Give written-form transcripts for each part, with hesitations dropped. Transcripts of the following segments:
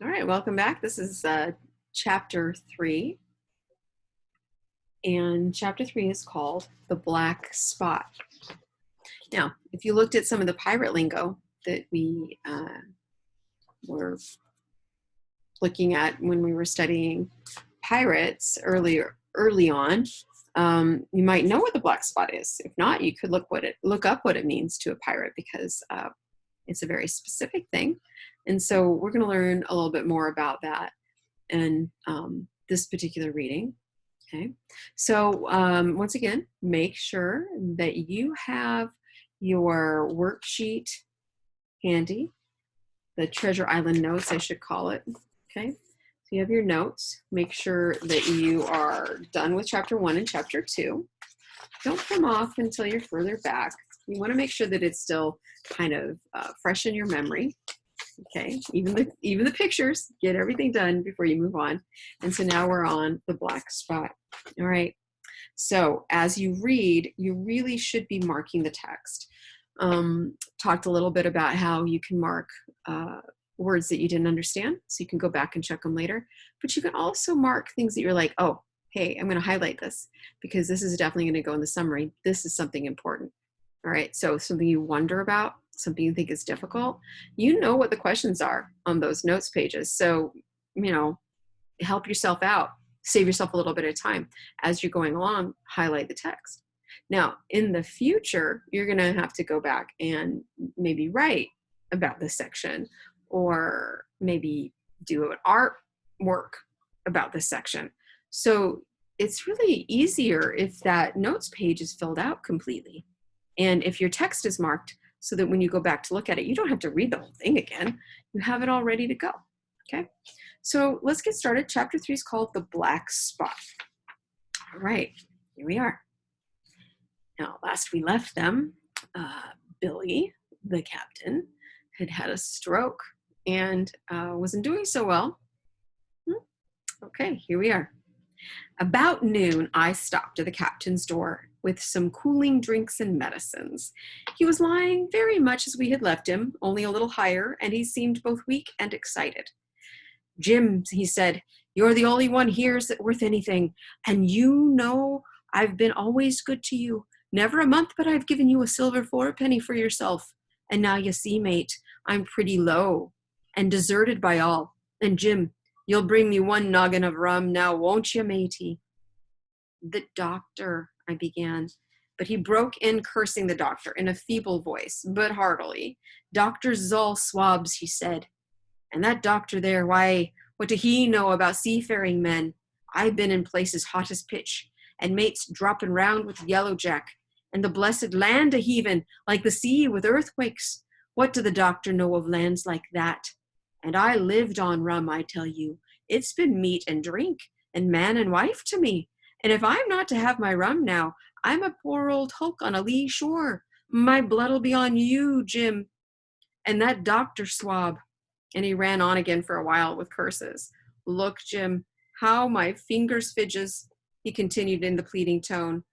All right, welcome back. This is chapter 3, and chapter 3 is called The Black Spot. Now, if you looked at some of the pirate lingo that we were looking at when we were studying pirates early on, you might know what the black spot is. If not, you could look up what it means to a pirate, because it's a very specific thing. And so we're going to learn a little bit more about that in this particular reading. Okay, so once again, make sure that you have your worksheet handy, the Treasure Island notes, I should call it. Okay, so you have your notes. Make sure that you are done with chapter 1 and chapter 2. Don't come off until you're further back. You want to make sure that it's still kind of fresh in your memory. Okay, even the pictures, get everything done before you move on. And so now we're on the black spot. All right, so as you read, you really should be marking the text. Talked a little bit about how you can mark words that you didn't understand, so you can go back and check them later. But you can also mark things that you're like, oh, hey, I'm going to highlight this because this is definitely going to go in the summary. This is something important. All right, so something you wonder about, something you think is difficult, you know what the questions are on those notes pages. So, help yourself out, save yourself a little bit of time as you're going along, highlight the text. Now, in the future, you're going to have to go back and maybe write about this section, or maybe do an artwork about this section. So it's really easier if that notes page is filled out completely. And if your text is marked, so that when you go back to look at it, you don't have to read the whole thing again. You have it all ready to go. Okay, so let's get started. Chapter 3 is called The Black Spot. All right, here we are. Now, last we left them, Billy, the captain, had a stroke and wasn't doing so well. Okay, here we are. About noon, I stopped at the captain's door with some cooling drinks and medicines. He was lying very much as we had left him, only a little higher, and he seemed both weak and excited. Jim, he said, you're the only one here's that worth anything, and you know I've been always good to you. Never a month but I've given you a silver fourpenny for yourself. And now you see, mate, I'm pretty low and deserted by all. And Jim, you'll bring me one noggin of rum now, won't you, matey? The doctor, I began, but he broke in cursing the doctor in a feeble voice, but heartily. Doctors all swabs, he said. And that doctor there, why, what do he know about seafaring men? I've been in places hot as pitch, and mates dropping round with yellow jack, and the blessed land a-heaving, like the sea with earthquakes. What do the doctor know of lands like that? And I lived on rum, I tell you. It's been meat and drink, and man and wife to me. And if I'm not to have my rum now, I'm a poor old hulk on a lee shore. My blood'll be on you, Jim. And that doctor swab. And he ran on again for a while with curses. Look, Jim, how my fingers fidges, he continued in the pleading tone.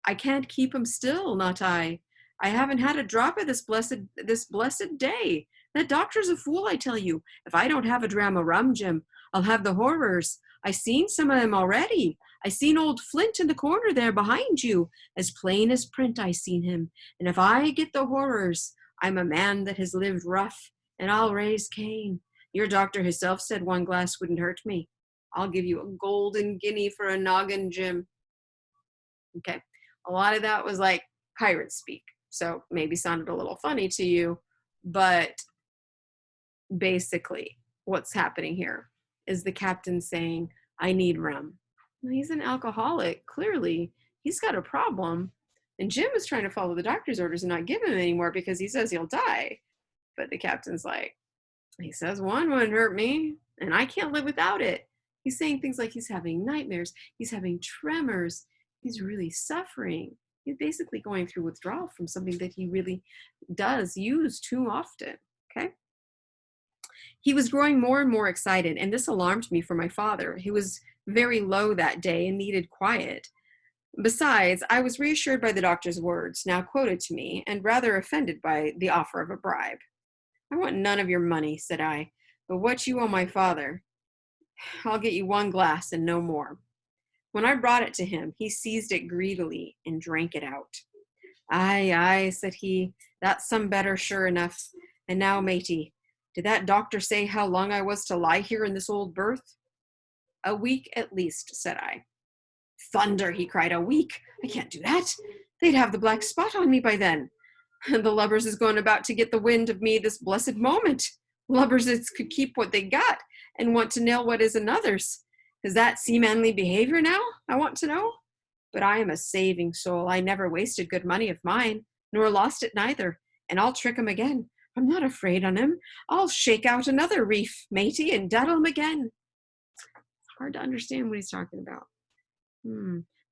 I can't keep 'em still, not I. I haven't had a drop of this blessed day. That doctor's a fool, I tell you. If I don't have a dram of rum, Jim, I'll have the horrors. I seen some of them already. I seen old Flint in the corner there behind you. As plain as print I seen him. And if I get the horrors, I'm a man that has lived rough, and I'll raise Cain. Your doctor himself said one glass wouldn't hurt me. I'll give you a golden guinea for a noggin, Jim. Okay, a lot of that was like pirate speak, so maybe sounded a little funny to you, but basically what's happening here is the captain saying, I need rum. Well, he's an alcoholic. Clearly, he's got a problem. And Jim is trying to follow the doctor's orders and not give him anymore because he says he'll die. But the captain's like, he says one wouldn't hurt me, and I can't live without it. He's saying things like he's having nightmares, he's having tremors, he's really suffering. He's basically going through withdrawal from something that he really does use too often, okay? He was growing more and more excited, and this alarmed me for my father. He was very low that day and needed quiet. Besides, I was reassured by the doctor's words, now quoted to me, and rather offended by the offer of a bribe. I want none of your money, said I. but what you owe my father, I'll get you one glass and no more. When I brought it to him, he seized it greedily and drank it out. Aye, aye, said he, that's some better, sure enough. And now, matey, did that doctor say how long I was to lie here in this old berth? A week at least, said I. Thunder, he cried, a week? I can't do that. They'd have the black spot on me by then. And the lubbers is going about to get the wind of me this blessed moment. Lubbers is could keep what they got and want to nail what is another's. Is that seamanly behavior now, I want to know? But I am a saving soul. I never wasted good money of mine, nor lost it neither, and I'll trick 'em again. I'm not afraid on him. I'll shake out another reef, matey, and daddle him again. It's hard to understand what he's talking about.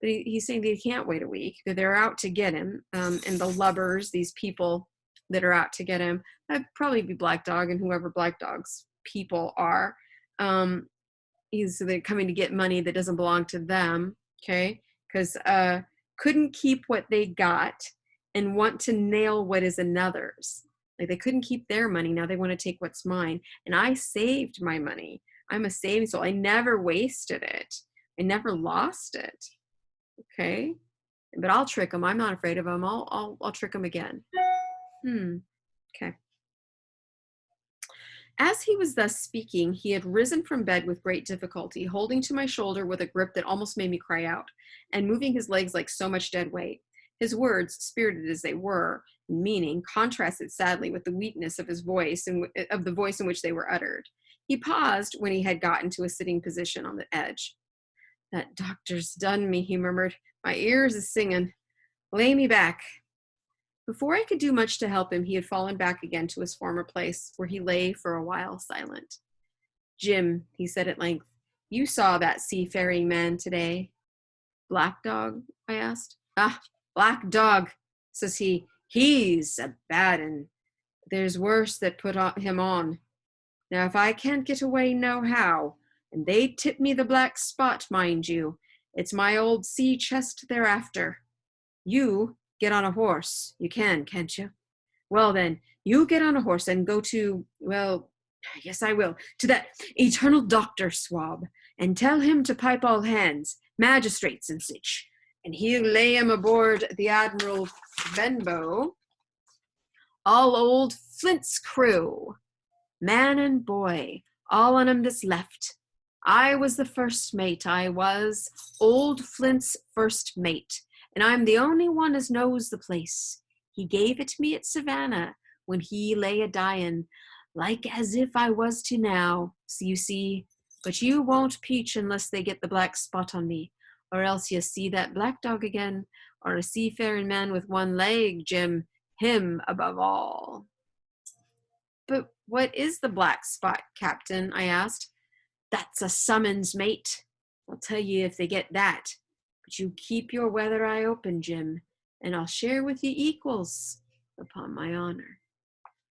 But he's saying they can't wait a week, that they're out to get him, and the lubbers, these people that are out to get him, that'd probably be Black Dog and whoever Black Dog's people are. They're coming to get money that doesn't belong to them, okay? Because couldn't keep what they got and want to nail what is another's. Like they couldn't keep their money, now they want to take what's mine. And I saved my money. I'm a saving soul. I never wasted it. I never lost it. Okay? But I'll trick them. I'm not afraid of them. I'll trick them again. Okay. As he was thus speaking, he had risen from bed with great difficulty, holding to my shoulder with a grip that almost made me cry out, and moving his legs like so much dead weight. His words, spirited as they were, in meaning, contrasted sadly with the weakness of his voice and of the voice in which they were uttered. He paused when he had gotten to a sitting position on the edge. That doctor's done me, he murmured. My ears is singing. Lay me back. Before I could do much to help him, he had fallen back again to his former place, where he lay for a while silent. Jim, he said at length, you saw that seafaring man today. Black Dog? I asked. Ah, Black Dog, says he. He's a bad un. There's worse that put him on. Now, if I can't get away nohow, and they tip me the black spot, mind you, it's my old sea chest they're after. You get on a horse. You can, can't you? Well then, you get on a horse and go to, well, yes I will, to that eternal Dr. Swab, and tell him to pipe all hands, magistrates and sich, and he'll lay 'em aboard the Admiral Benbow, all old Flint's crew, man and boy, all on 'em that's left. I was the first mate, I was, old Flint's first mate, and I'm the only one as knows the place. He gave it me at Savannah when he lay a-dying, like as if I was to now, so you see. But you won't peach unless they get the black spot on me, or else you see that Black Dog again, or a seafaring man with one leg, Jim, him above all. But what is the black spot, Captain? I asked. That's a summons, mate. I'll tell you if they get that. But you keep your weather eye open, Jim, and I'll share with you equals, upon my honor.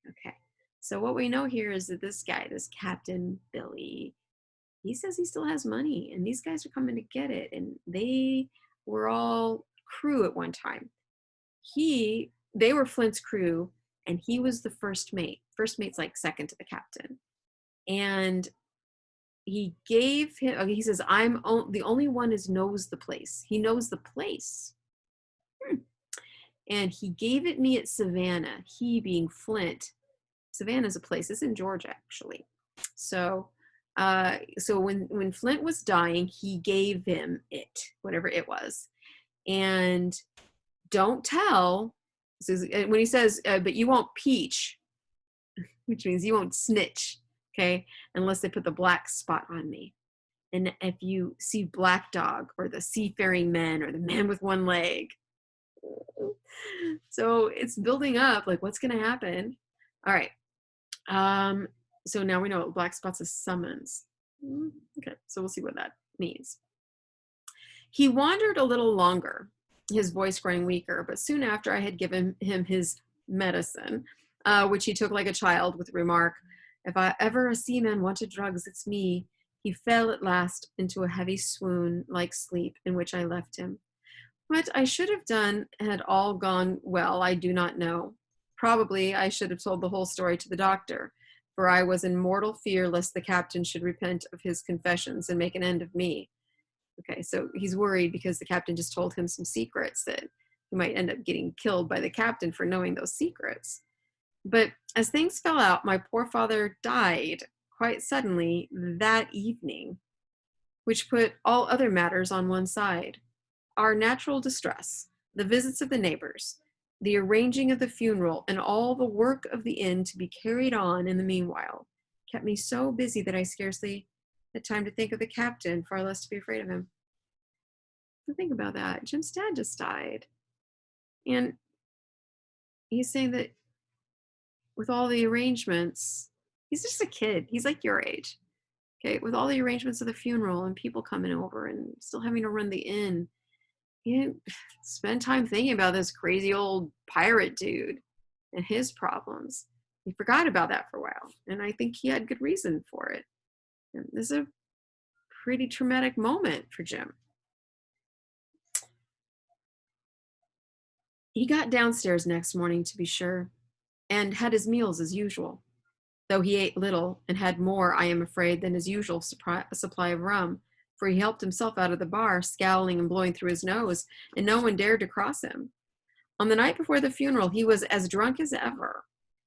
Okay, so what we know here is that this guy, this Captain Billy, he says he still has money, and these guys are coming to get it, and they were all crew at one time. They were Flint's crew, and he was the first mate. First mate's like second to the captain. And he gave him, he says, I'm the only one who knows the place. He knows the place. And he gave it me at Savannah, he being Flint. Savannah's a place, it's in Georgia, actually. So when Flint was dying, he gave him it, whatever it was. And don't tell, when he says, but you won't peach, which means you won't snitch, okay, unless they put the black spot on me. And if you see Black Dog or the seafaring men or the man with one leg. So it's building up, like what's going to happen? All right. So now we know what black spot's a summons. Okay, so we'll see what that means. He wandered a little longer, his voice growing weaker, but soon after I had given him his medicine, which he took like a child with the remark, if I ever a seaman wanted drugs, it's me. He fell at last into a heavy swoon-like sleep in which I left him. What I should have done had all gone well, I do not know. Probably I should have told the whole story to the doctor, for I was in mortal fear lest the captain should repent of his confessions and make an end of me. Okay, so he's worried because the captain just told him some secrets that he might end up getting killed by the captain for knowing those secrets. But as things fell out, my poor father died quite suddenly that evening, which put all other matters on one side. Our natural distress, the visits of the neighbors, the arranging of the funeral, and all the work of the inn to be carried on in the meanwhile, kept me so busy that I scarcely had time to think of the captain, far less to be afraid of him. Think about that. Jim's dad just died. And he's saying that with all the arrangements, he's just a kid. He's like your age. Okay, with all the arrangements of the funeral and people coming over and still having to run the inn, he didn't spend time thinking about this crazy old pirate dude and his problems. He forgot about that for a while, and I think he had good reason for it. And this is a pretty traumatic moment for Jim. He got downstairs next morning, to be sure, and had his meals as usual, though he ate little and had more, I am afraid, than his usual supply of rum, for he helped himself out of the bar, scowling and blowing through his nose, and no one dared to cross him. On the night before the funeral, he was as drunk as ever,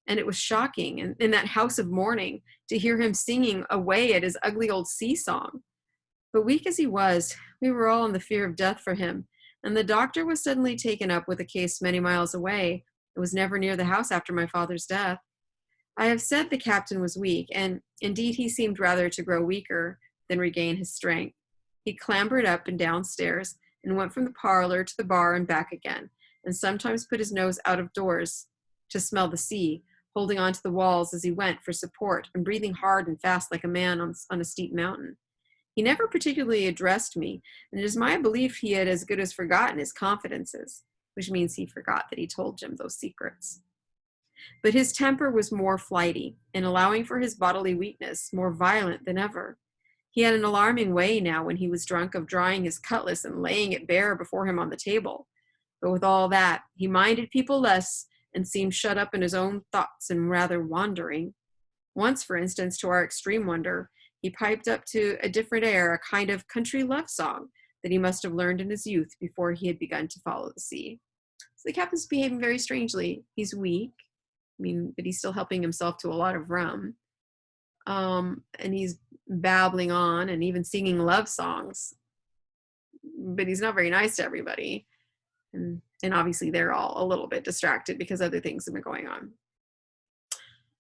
and it was shocking in that house of mourning to hear him singing away at his ugly old sea song. But weak as he was, we were all in the fear of death for him, and the doctor was suddenly taken up with a case many miles away. It was never near the house after my father's death. I have said the captain was weak, and indeed he seemed rather to grow weaker than regain his strength. He clambered up and down stairs and went from the parlor to the bar and back again, and sometimes put his nose out of doors to smell the sea, holding on to the walls as he went for support and breathing hard and fast like a man on a steep mountain. He never particularly addressed me, and it is my belief he had as good as forgotten his confidences, which means he forgot that he told Jim those secrets. But his temper was more flighty, and allowing for his bodily weakness, more violent than ever. He had an alarming way now when he was drunk of drawing his cutlass and laying it bare before him on the table. But with all that, he minded people less and seemed shut up in his own thoughts and rather wandering. Once, for instance, to our extreme wonder, he piped up to a different air, a kind of country love song that he must have learned in his youth before he had begun to follow the sea. So the captain's behaving very strangely. He's weak, but he's still helping himself to a lot of rum. And he's babbling on and even singing love songs. But he's not very nice to everybody. And obviously they're all a little bit distracted because other things have been going on.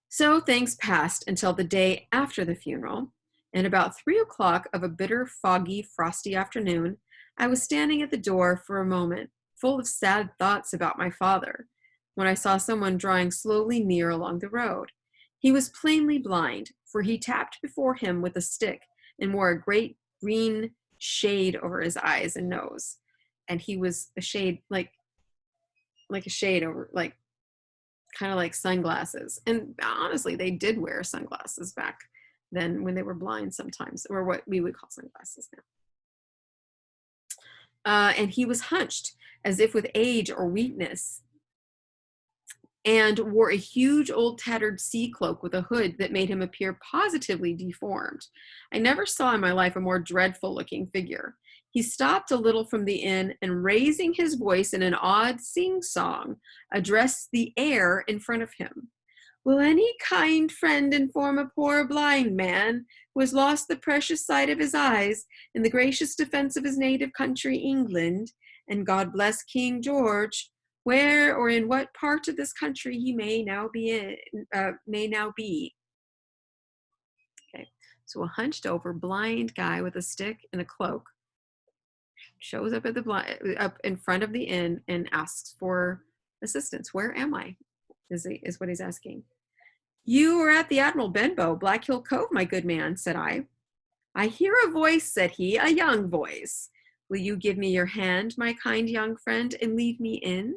So things passed until the day after the funeral, and about 3 o'clock of a bitter, foggy, frosty afternoon, I was standing at the door for a moment, full of sad thoughts about my father, when I saw someone drawing slowly near along the road. He was plainly blind, for he tapped before him with a stick and wore a great green shade over his eyes and nose. And he was a shade, like a shade over, kind of like sunglasses. And honestly, they did wear sunglasses back then when they were blind sometimes, or what we would call sunglasses now. And he was hunched as if with age or weakness, and wore a huge old tattered sea cloak with a hood that made him appear positively deformed. I never saw in my life a more dreadful looking figure. He stopped a little from the inn and, raising his voice in an odd sing-song, addressed the air in front of him. Will any kind friend inform a poor blind man who has lost the precious sight of his eyes in the gracious defense of his native country, England, and God bless King George, where or in what part of this country he may now be? Okay, so a hunched over blind guy with a stick and a cloak shows up up in front of the inn and asks for assistance. Where am I? Is what he's asking. You are at the Admiral Benbow, Black Hill Cove, my good man, said I. I hear a voice, said he, a young voice. Will you give me your hand, my kind young friend, and lead me in?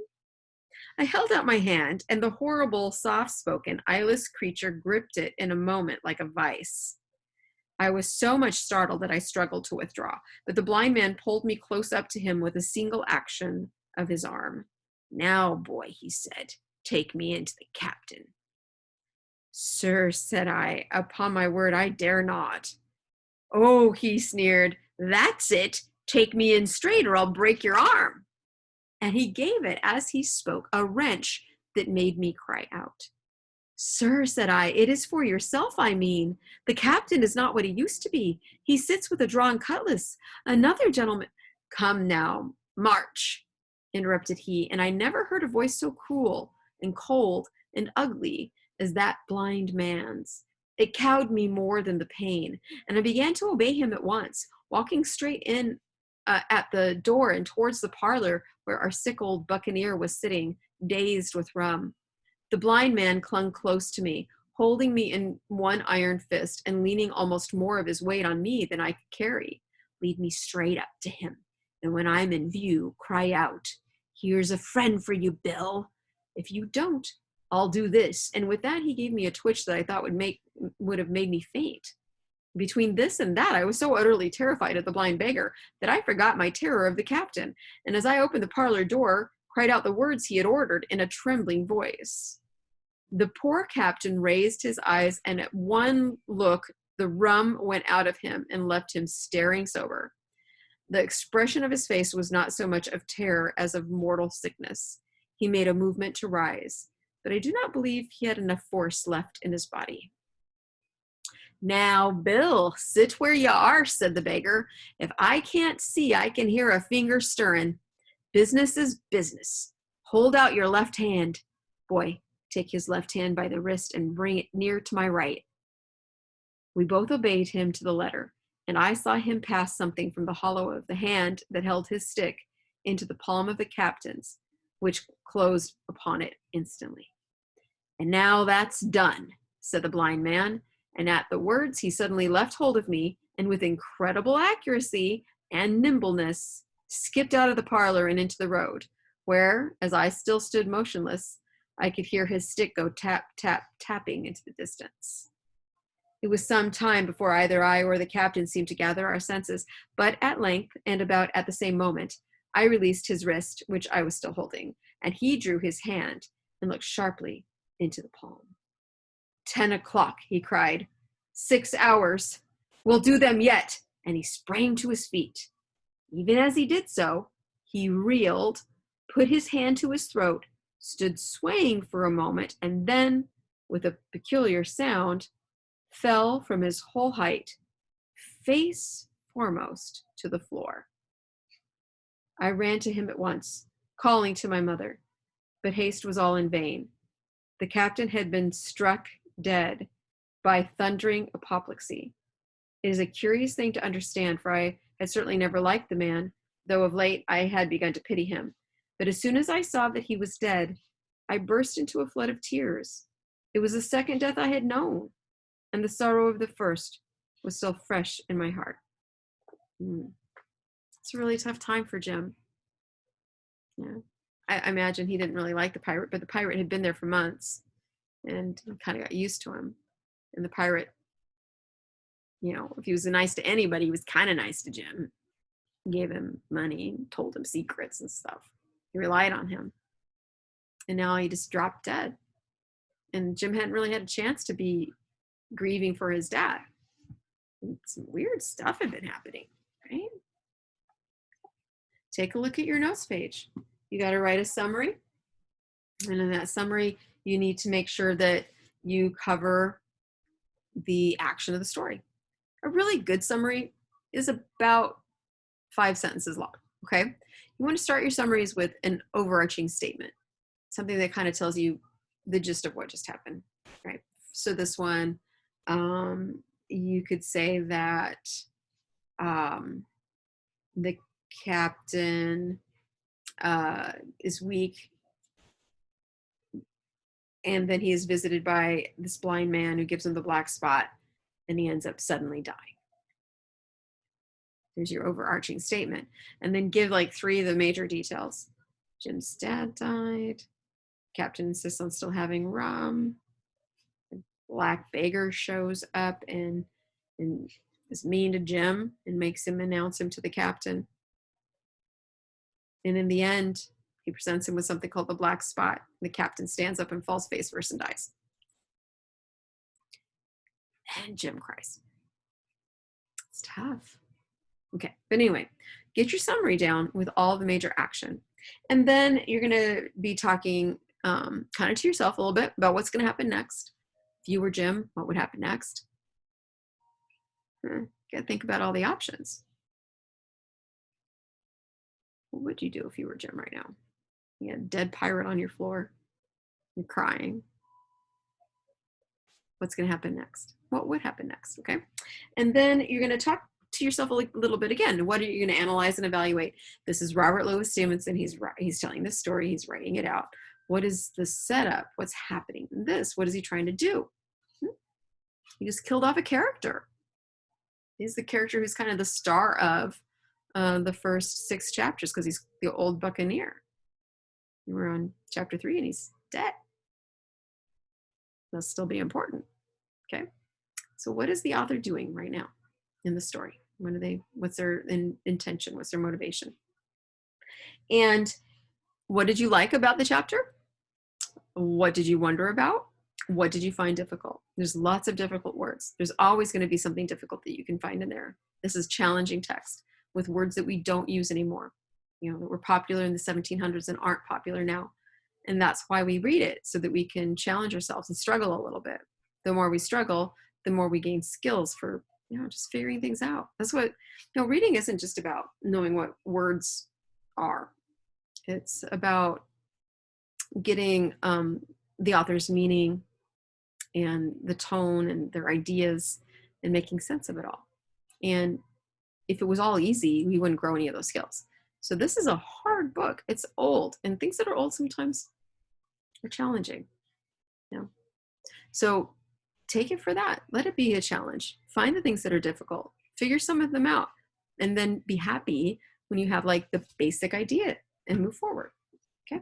I held out my hand, and the horrible, soft-spoken, eyeless creature gripped it in a moment like a vice. I was so much startled that I struggled to withdraw, but the blind man pulled me close up to him with a single action of his arm. Now, boy, he said, take me into the captain. Sir, said I, upon my word, I dare not. Oh, he sneered, that's it. Take me in straight or I'll break your arm. And he gave it, as he spoke, a wrench that made me cry out. Sir, said I, it is for yourself I mean. The captain is not what he used to be. He sits with a drawn cutlass. Another gentleman. Come now, march, interrupted he, and I never heard a voice so cruel and cold and ugly as that blind man's. It cowed me more than the pain, and I began to obey him at once, walking straight in at the door and towards the parlor where our sick old buccaneer was sitting, dazed with rum. The blind man clung close to me, holding me in one iron fist and leaning almost more of his weight on me than I could carry. Lead me straight up to him, and when I'm in view, cry out, here's a friend for you, Bill. If you don't, I'll do this. And with that, he gave me a twitch that I thought would have made me faint. Between this and that, I was so utterly terrified of the blind beggar that I forgot my terror of the captain, and as I opened the parlor door, cried out the words he had ordered in a trembling voice. The poor captain raised his eyes, and at one look, the rum went out of him and left him staring sober. The expression of his face was not so much of terror as of mortal sickness. He made a movement to rise, but I do not believe he had enough force left in his body. Now, Bill, sit where you are, said the beggar. If I can't see, I can hear a finger stirring. Business is business. Hold out your left hand. Boy, take his left hand by the wrist and bring it near to my right. We both obeyed him to the letter, and I saw him pass something from the hollow of the hand that held his stick into the palm of the captain's, which closed upon it instantly. And now that's done, said the blind man, and at the words he suddenly left hold of me, and with incredible accuracy and nimbleness skipped out of the parlor and into the road, where, as I still stood motionless, I could hear his stick go tap, tap, tapping into the distance. It was some time before either I or the captain seemed to gather our senses, but at length, and about at the same moment, I released his wrist, which I was still holding, and he drew his hand and looked sharply into the palm. 10 o'clock, he cried. 6 hours. We'll do them yet. And he sprang to his feet. Even as he did so, he reeled, put his hand to his throat, stood swaying for a moment, and then, with a peculiar sound, fell from his whole height, face foremost, to the floor. I ran to him at once, calling to my mother, but haste was all in vain. The captain had been struck dead by thundering apoplexy. It is a curious thing to understand, for I had certainly never liked the man, though of late I had begun to pity him. But as soon as I saw that he was dead, I burst into a flood of tears. It was the second death I had known, and the sorrow of the first was still fresh in my heart. It's a really tough time for Jim. Yeah. I imagine he didn't really like the pirate, but the pirate had been there for months and kind of got used to him. And the pirate, if he was nice to anybody, he was kind of nice to Jim. He gave him money, told him secrets and stuff. He relied on him. And now he just dropped dead. And Jim hadn't really had a chance to be grieving for his dad. And some weird stuff had been happening, right? Take a look at your notes page. You got to write a summary. And in that summary, you need to make sure that you cover the action of the story. A really good summary is about 5 sentences long, okay? You want to start your summaries with an overarching statement, something that kind of tells you the gist of what just happened, right? So this one, you could say that the captain is weak, and then he is visited by this blind man who gives him the black spot, and he ends up suddenly dying. There's your overarching statement. And then give like 3 of the major details. Jim's dad died. Captain insists on still having rum. The black beggar shows up and is mean to Jim and makes him announce him to the captain. And in the end, he presents him with something called the black spot. The captain stands up and falls face first and dies. and Jim cries. It's tough. Okay, but anyway, get your summary down with all the major action. And then you're gonna be talking kind of to yourself a little bit about what's gonna happen next. If you were Jim, what would happen next? Gotta think about all the options. What would you do if you were Jim right now? You had a dead pirate on your floor. You're crying. What's going to happen next? What would happen next? Okay. And then you're going to talk to yourself a little bit again. What are you going to analyze and evaluate? This is Robert Louis Stevenson. He's telling this story. He's writing it out. What is the setup? What's happening in this? What is he trying to do? He just killed off a character. He's the character who's kind of the star of the first 6 chapters because he's the old buccaneer. We're on chapter 3 and he's dead. Must still be important. Okay. So what is the author doing right now in the story? What's their intention? What's their motivation? And what did you like about the chapter? What did you wonder about? What did you find difficult? There's lots of difficult words. There's always going to be something difficult that you can find in there. This is challenging text with words that we don't use anymore, that were popular in the 1700s and aren't popular now. And that's why we read it, so that we can challenge ourselves and struggle a little bit. The more we struggle, the more we gain skills for, just figuring things out. That's what, reading isn't just about knowing what words are. It's about getting the author's meaning and the tone and their ideas and making sense of it all. And if it was all easy, we wouldn't grow any of those skills. So this is a hard book. It's old, and things that are old sometimes are challenging. So take it for that. Let it be a challenge. Find the things that are difficult. Figure some of them out, and then be happy when you have like the basic idea and move forward. Okay.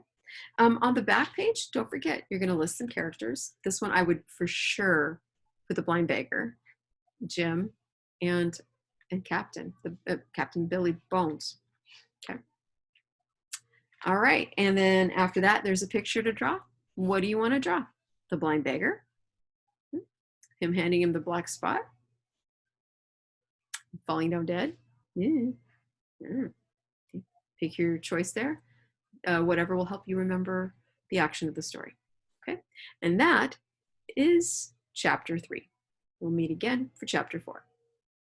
On the back page, don't forget, you're going to list some characters. This one I would for sure put the blind beggar, Jim, and Captain, Captain Billy Bones. Okay. All right. And then after that, there's a picture to draw. What do you want to draw? The blind beggar, him handing him the black spot, falling down dead. Yeah. Pick your choice there. Whatever will help you remember the action of the story. Okay. And that is chapter 3. We'll meet again for chapter 4.